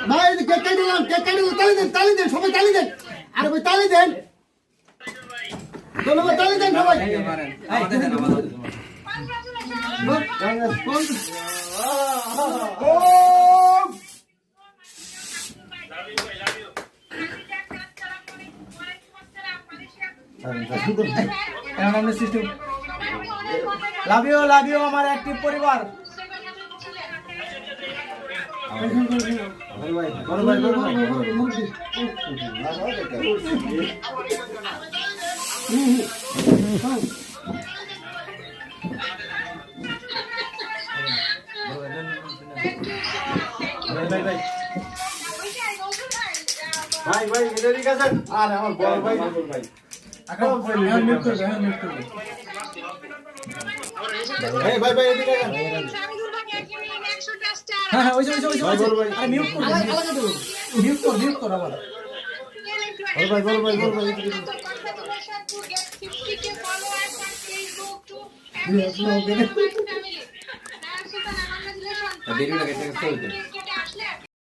ভাই কেক কাটিলাম তালি দেন সবাই তালি দেন আরে ভাই তালি দেন ধন্যবাদ তালি দেন সবাই লাভ ইউ আমার অ্যাক্টিভ পরিবার। ভাই ভাই এটা ঠিক আছে আর আমার বড় ভাই এই ভাই ভাই এদিকে আসেন হ্যাঁ ওই আরে মিউট কর মিউট কর আবার বড় ভাই ভিডিওটা কেটে